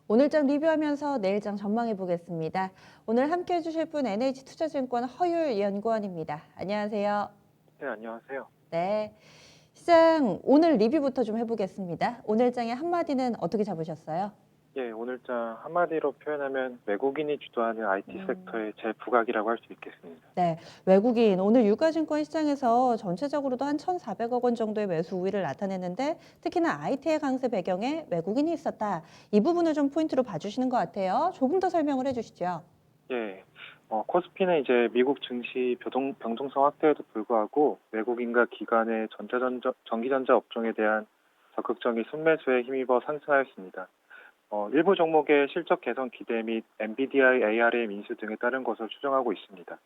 오늘장 리뷰하면서 내일장 전망해 보겠습니다. 오늘 함께 해주실 분 NH투자증권 허율 연구원입니다. 안녕하세요. 네, 안녕하세요. 네. 시장 오늘 리뷰부터 좀 해보겠습니다. 오늘장의 한마디는 어떻게 잡으셨어요? 예, 오늘장 한마디로 표현하면 외국인이 주도하는 IT 음, 섹터의 재부각이라고 할 수 있겠습니다. 네. 외국인 오늘 유가증권 시장에서 전체적으로도 한 1,400억 원 정도의 매수 우위를 나타냈는데 특히나 IT의 강세 배경에 외국인이 있었다. 이 부분을 좀 포인트로 봐주시는 것 같아요. 조금 더 설명을 해주시죠. 예, 코스피는 이제 미국 증시 병동성 확대에도 불구하고 외국인과 기관의 전기전자 업종에 대한 적극적인 순매수에 힘입어 상승하였습니다. 일부 종목의 실적 개선 기대 및 NVIDIA ARM 인수 등에 따른 것으로 추정하고 있습니다.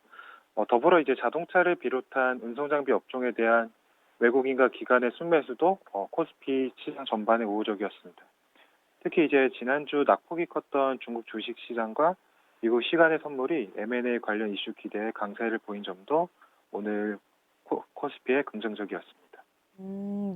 더불어 이제 자동차를 비롯한 운송장비 업종에 대한 외국인과 기관의 순매수도 코스피 시장 전반에 우호적이었습니다. 특히 이제 지난주 낙폭이 컸던 중국 주식 시장과 미국 시간의 선물이 M&A 관련 이슈 기대에 강세를 보인 점도 오늘 코스피에 긍정적이었습니다.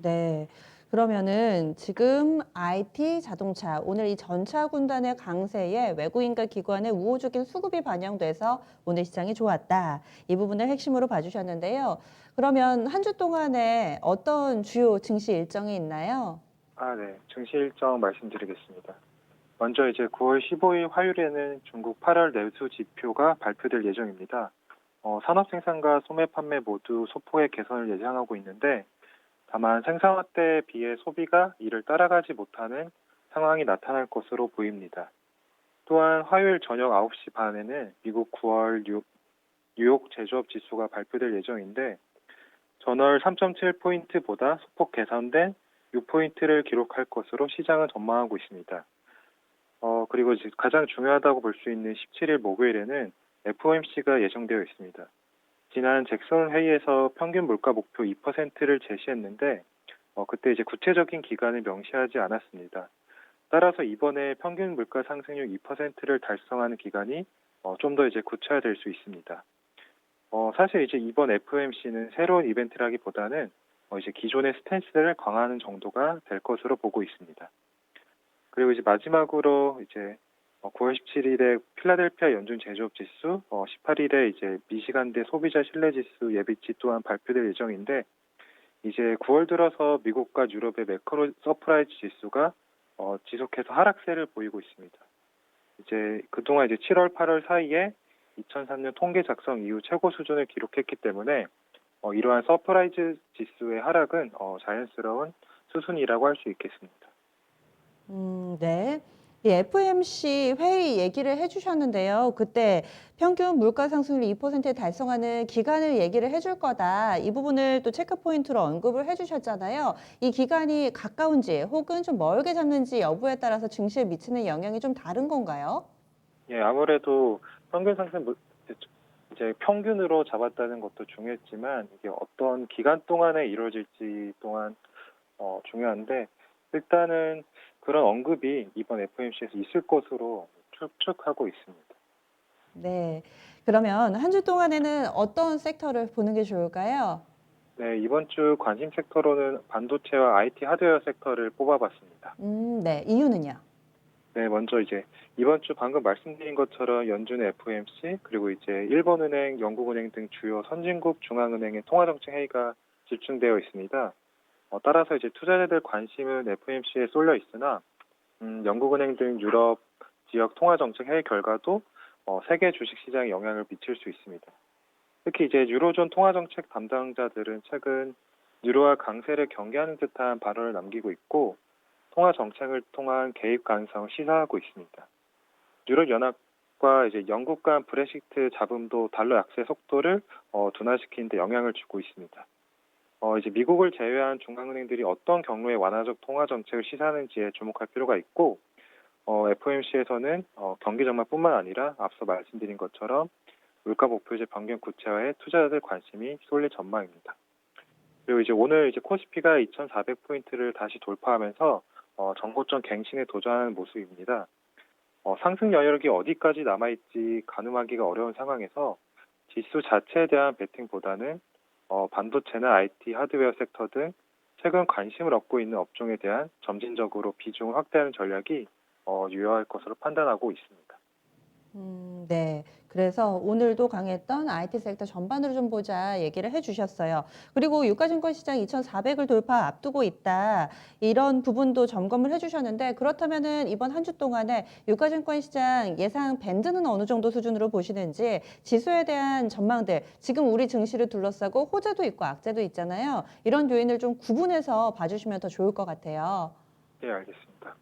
네. 그러면은 지금 IT, 자동차, 오늘 이 전차 군단의 강세에 외국인과 기관의 우호적인 수급이 반영돼서 오늘 시장이 좋았다. 이 부분을 핵심으로 봐주셨는데요. 그러면 한 주 동안에 어떤 주요 증시 일정이 있나요? 아, 네. 증시 일정 말씀드리겠습니다. 먼저 이제 9월 15일 화요일에는 중국 8월 내수 지표가 발표될 예정입니다. 산업 생산과 소매 판매 모두 소폭의 개선을 예상하고 있는데 다만 생산 확대에 비해 소비가 이를 따라가지 못하는 상황이 나타날 것으로 보입니다. 또한 화요일 저녁 9시 반에는 미국 9월 뉴욕 제조업 지수가 발표될 예정인데 전월 3.7포인트보다 소폭 개선된 6포인트를 기록할 것으로 시장은 전망하고 있습니다. 그리고 이제 가장 중요하다고 볼 수 있는 17일 목요일에는 FOMC가 예정되어 있습니다. 지난 잭슨 회의에서 평균 물가 목표 2%를 제시했는데 그때 이제 구체적인 기간을 명시하지 않았습니다. 따라서 이번에 평균 물가 상승률 2%를 달성하는 기간이 좀 더 이제 구체화될 수 있습니다. 사실 이제 이번 FOMC는 새로운 이벤트라기보다는 이제 기존의 스탠스를 강화하는 정도가 될 것으로 보고 있습니다. 그리고 이제 마지막으로 이제 9월 17일에 필라델피아 연준 제조업 지수, 18일에 이제 미시간대 소비자 신뢰 지수 예비치 또한 발표될 예정인데 이제 9월 들어서 미국과 유럽의 매크로 서프라이즈 지수가 지속해서 하락세를 보이고 있습니다. 이제 그동안 이제 7월, 8월 사이에 2003년 통계 작성 이후 최고 수준을 기록했기 때문에 이러한 서프라이즈 지수의 하락은 자연스러운 수순이라고 할 수 있겠습니다. 네. 이 FOMC 회의 얘기를 해주셨는데요. 그때 평균 물가 상승률 2%에 달성하는 기간을 얘기를 해줄 거다. 이 부분을 또 체크 포인트로 언급을 해주셨잖아요. 이 기간이 가까운지 혹은 좀 멀게 잡는지 여부에 따라서 증시에 미치는 영향이 좀 다른 건가요? 예, 아무래도 평균 상승 이제 평균으로 잡았다는 것도 중요했지만 이게 어떤 기간 동안에 이루어질지 또한 중요한데 일단은 그런 언급이 이번 FOMC에서 있을 것으로 추측하고 있습니다. 네. 그러면 한 주 동안에는 어떤 섹터를 보는 게 좋을까요? 네, 이번 주 관심 섹터로는 반도체와 IT 하드웨어 섹터를 뽑아봤습니다. 네. 이유는요? 네, 먼저 이제 이번 주 방금 말씀드린 것처럼 연준의 FOMC 그리고 이제 일본은행, 영국은행 등 주요 선진국 중앙은행의 통화정책 회의가 집중되어 있습니다. 따라서 이제 투자자들 관심은 FOMC에 쏠려 있으나 영국은행 등 유럽 지역 통화정책 회의 결과도 세계 주식시장에 영향을 미칠 수 있습니다. 특히 이제 유로존 통화정책 담당자들은 최근 유로화 강세를 경계하는 듯한 발언을 남기고 있고 통화 정책을 통한 개입 가능성을 시사하고 있습니다. 유럽연합과 이제 영국 간 브렉시트 잡음도 달러 약세 속도를 둔화시키는 데 영향을 주고 있습니다. 이제 미국을 제외한 중앙은행들이 어떤 경로의 완화적 통화 정책을 시사하는지에 주목할 필요가 있고, FOMC에서는 경기 전망뿐만 아니라 앞서 말씀드린 것처럼 물가 목표제 변경 구체화에 투자자들 관심이 쏠릴 전망입니다. 그리고 이제 오늘 이제 코스피가 2,400포인트를 다시 돌파하면서 전고점 갱신에 도전하는 모습입니다. 상승 여력이 어디까지 남아있지 가늠하기가 어려운 상황에서 지수 자체에 대한 베팅보다는 반도체나 IT, 하드웨어 섹터 등 최근 관심을 얻고 있는 업종에 대한 점진적으로 비중을 확대하는 전략이 유효할 것으로 판단하고 있습니다. 네. 그래서 오늘도 강했던 IT 섹터 전반으로 좀 보자 얘기를 해주셨어요. 그리고 유가증권 시장 2,400을 돌파 앞두고 있다. 이런 부분도 점검을 해주셨는데 그렇다면은 이번 한 주 동안에 유가증권 시장 예상 밴드는 어느 정도 수준으로 보시는지 지수에 대한 전망들, 지금 우리 증시를 둘러싸고 호재도 있고 악재도 있잖아요. 이런 요인을 좀 구분해서 봐주시면 더 좋을 것 같아요. 네, 알겠습니다.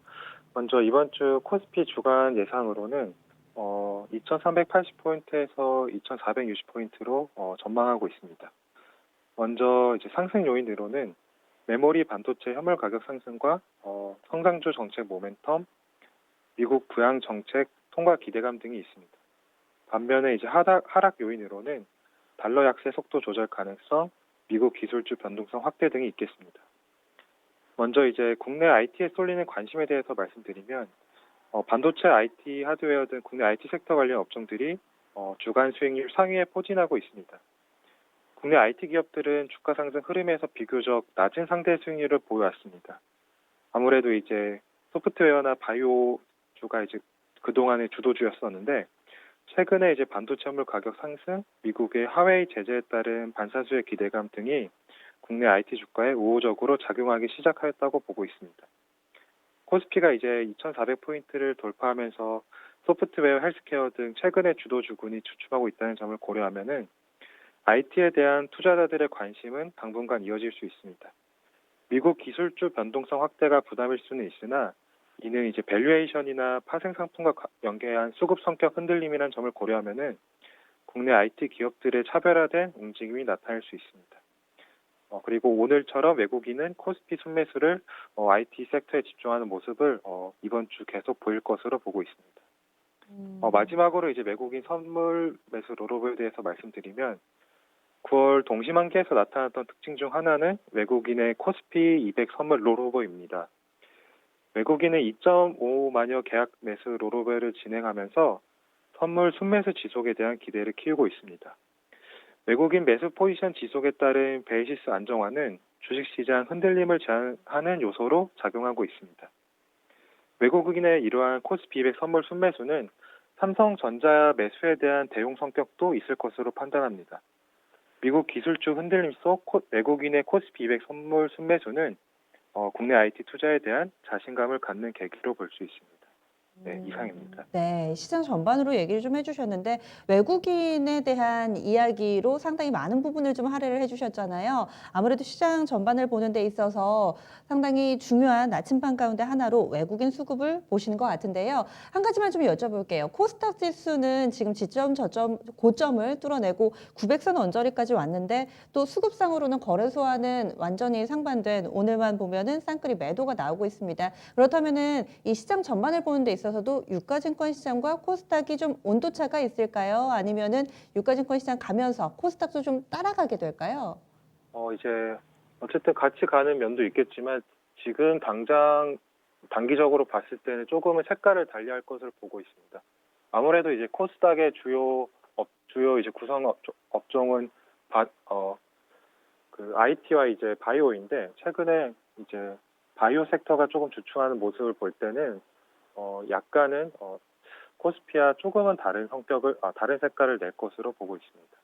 먼저 이번 주 코스피 주간 예상으로는 2,380포인트에서 2,460포인트로 전망하고 있습니다. 먼저 이제 상승 요인으로는 메모리 반도체 현물 가격 상승과 성장주 정책 모멘텀, 미국 부양 정책 통과 기대감 등이 있습니다. 반면에 이제 하락 요인으로는 달러 약세 속도 조절 가능성, 미국 기술주 변동성 확대 등이 있겠습니다. 먼저 이제 국내 IT에 쏠리는 관심에 대해서 말씀드리면 반도체 IT 하드웨어 등 국내 IT 섹터 관련 업종들이 주간 수익률 상위에 포진하고 있습니다. 국내 IT 기업들은 주가 상승 흐름에서 비교적 낮은 상대 수익률을 보여왔습니다. 아무래도 이제 소프트웨어나 바이오주가 이제 그동안의 주도주였었는데 최근에 이제 반도체 현물 가격 상승, 미국의 하웨이 제재에 따른 반사수의 기대감 등이 국내 IT 주가에 우호적으로 작용하기 시작하였다고 보고 있습니다. 코스피가 이제 2,400포인트를 돌파하면서 소프트웨어, 헬스케어 등 최근의 주도주군이 주춤하고 있다는 점을 고려하면은 IT에 대한 투자자들의 관심은 당분간 이어질 수 있습니다. 미국 기술주 변동성 확대가 부담일 수는 있으나 이는 이제 밸류에이션이나 파생 상품과 연계한 수급 성격 흔들림이라는 점을 고려하면은 국내 IT 기업들의 차별화된 움직임이 나타날 수 있습니다. 그리고 오늘처럼 외국인은 코스피 순매수를 IT 섹터에 집중하는 모습을 이번 주 계속 보일 것으로 보고 있습니다. 마지막으로 이제 외국인 선물 매수 롤오버에 대해서 말씀드리면 9월 동시만기에서 나타났던 특징 중 하나는 외국인의 코스피 200 선물 롤오버입니다. 외국인은 2.5만여 계약 매수 롤오버를 진행하면서 선물 순매수 지속에 대한 기대를 키우고 있습니다. 외국인 매수 포지션 지속에 따른 베이시스 안정화는 주식시장 흔들림을 제한하는 요소로 작용하고 있습니다. 외국인의 이러한 코스피 200 선물 순매수는 삼성전자 매수에 대한 대응 성격도 있을 것으로 판단합니다. 미국 기술주 흔들림 속 외국인의 코스피 200 선물 순매수는 국내 IT 투자에 대한 자신감을 갖는 계기로 볼 수 있습니다. 네, 이상입니다. 네, 시장 전반으로 얘기를 좀 해주셨는데 외국인에 대한 이야기로 상당히 많은 부분을 좀 할애를 해주셨잖아요. 아무래도 시장 전반을 보는 데 있어서 상당히 중요한 나침반 가운데 하나로 외국인 수급을 보시는 것 같은데요. 한 가지만 좀 여쭤볼게요. 코스닥 지수는 지금 지점 저점 고점을 뚫어내고 900선 언저리까지 왔는데 또 수급상으로는 거래소와는 완전히 상반된 오늘만 보면은 쌍끌이 매도가 나오고 있습니다. 그렇다면은 이 시장 전반을 보는 데 있어서도 유가증권 시장과 코스닥이 좀 온도차가 있을까요? 아니면은 유가증권 시장 가면서 코스닥도 좀 따라가게 될까요? 이제 어쨌든 같이 가는 면도 있겠지만 지금 당장 단기적으로 봤을 때는 조금은 색깔을 달리할 것을 보고 있습니다. 아무래도 이제 코스닥의 주요 이제 구성 업종은 그 IT와 이제 바이오인데 최근에 이제 바이오 섹터가 조금 주춤하는 모습을 볼 때는 약간은 코스피와 조금은 다른 다른 색깔을 낼 것으로 보고 있습니다.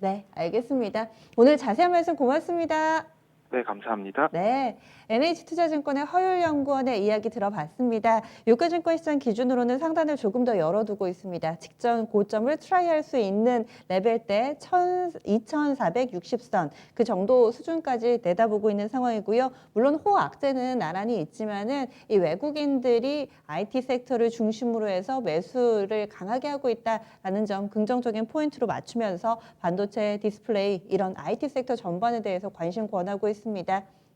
네, 알겠습니다. 오늘 자세한 말씀 고맙습니다. 네, 감사합니다. 네, NH투자증권의 허율연구원의 이야기 들어봤습니다. 유가증권 시장 기준으로는 상단을 조금 더 열어두고 있습니다. 직전 고점을 트라이할 수 있는 레벨대 2,460선 그 정도 수준까지 내다보고 있는 상황이고요. 물론 호악재는 나란히 있지만은 이 외국인들이 IT 섹터를 중심으로 해서 매수를 강하게 하고 있다라는 점 긍정적인 포인트로 맞추면서 반도체, 디스플레이 이런 IT 섹터 전반에 대해서 관심 권하고 있습니다.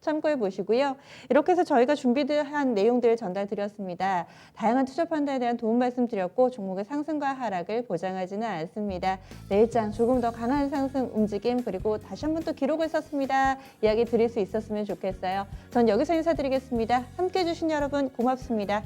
참고해 보시고요. 이렇게 해서 저희가 준비한 내용들을 전달드렸습니다. 다양한 투자 판단에 대한 도움 말씀드렸고 종목의 상승과 하락을 보장하지는 않습니다. 내일장 조금 더 강한 상승 움직임 그리고 다시 한 번 또 기록을 썼습니다. 이야기 드릴 수 있었으면 좋겠어요. 전 여기서 인사드리겠습니다. 함께해 주신 여러분 고맙습니다.